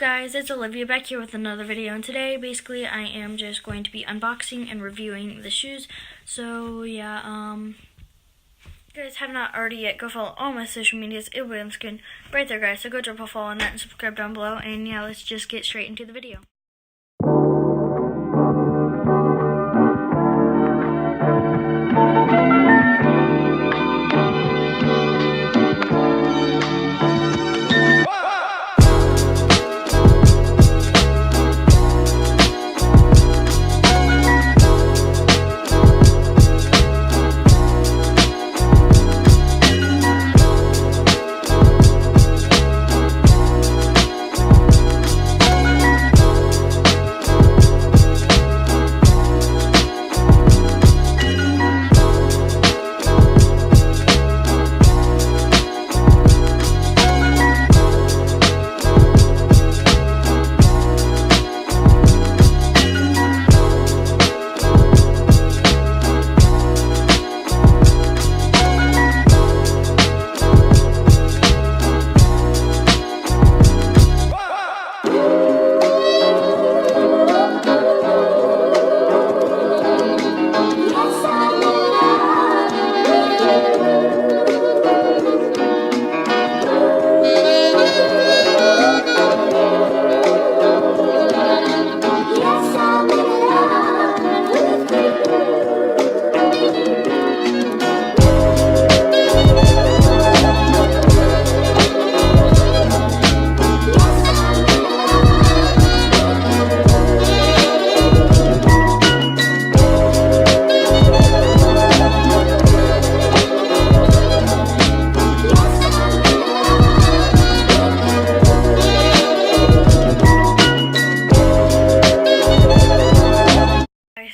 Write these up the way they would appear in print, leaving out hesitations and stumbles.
guys, it's Olivia back here with another video, and today basically I am just going to be unboxing and reviewing the shoes. So yeah, if you guys have not already yet, go follow all my social medias. It will be on the screen right there, guys, so go drop a follow on that and subscribe down below. And yeah, let's just get straight into the video.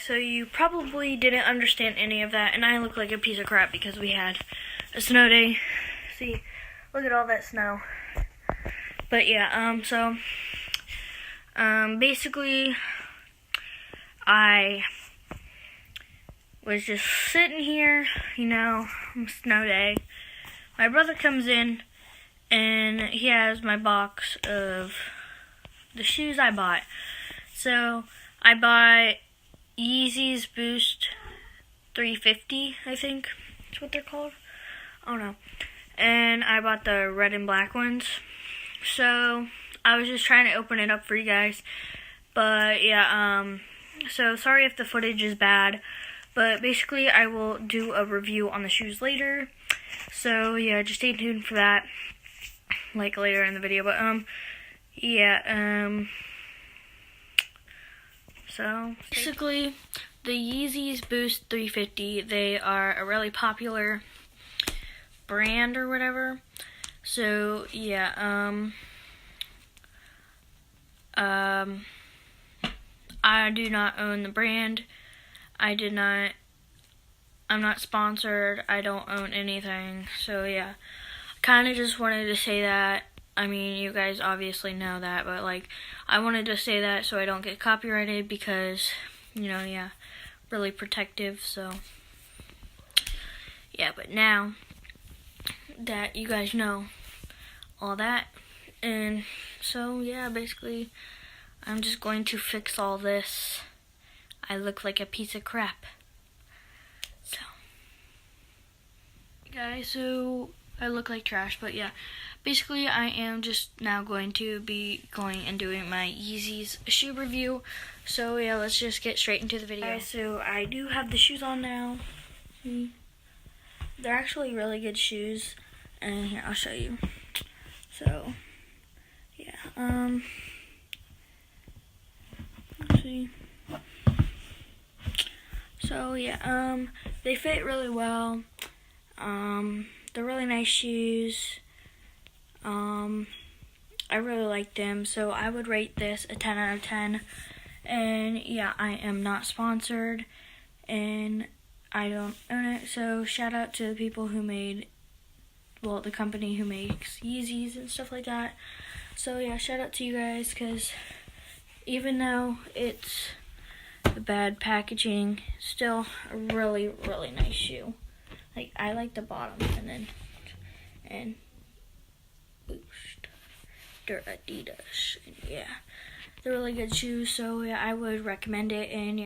So you probably didn't understand any of that, and I look like a piece of crap because we had a snow day. See, look at all that snow. But yeah, basically, I was just sitting here, snow day. My brother comes in, and he has my box of the shoes I bought. So, I bought Yeezys Boost 350, I think that's what they're called. I don't know. And I bought the red and black ones. So I was just trying to open it up for you guys. But yeah, so sorry if the footage is bad. But basically I will do a review on the shoes later. So yeah, just stay tuned for that. Like later in the video. But so basically, the Yeezys Boost 350, they are a really popular brand or whatever. So yeah, I do not own the brand. I'm not sponsored. I don't own anything. So yeah, kind of just wanted to say that. I mean, you guys obviously know that, but, I wanted to say that so I don't get copyrighted because, really protective, so, yeah, but now that you guys know all that, and so, yeah, basically, I'm just going to fix all this. I look like a piece of crap, so, guys, so I look like trash, but yeah. Basically, I am just now going to be going and doing my Yeezys shoe review. So yeah, let's just get straight into the video. Okay, so I do have the shoes on now. They're actually really good shoes. And here, I'll show you. So, yeah, let's see. So yeah, they fit really well. They're really nice shoes. I really like them, so I would rate this a 10 out of 10, and yeah, I am not sponsored, and I don't own it, so shout out to the people who made, the company who makes Yeezys and stuff like that. So yeah, shout out to you guys, because even though it's the bad packaging, still a really, really nice shoe. I like the bottom, and Boost. They're Adidas, and yeah. They're really good shoes, so yeah, I would recommend it. And yeah.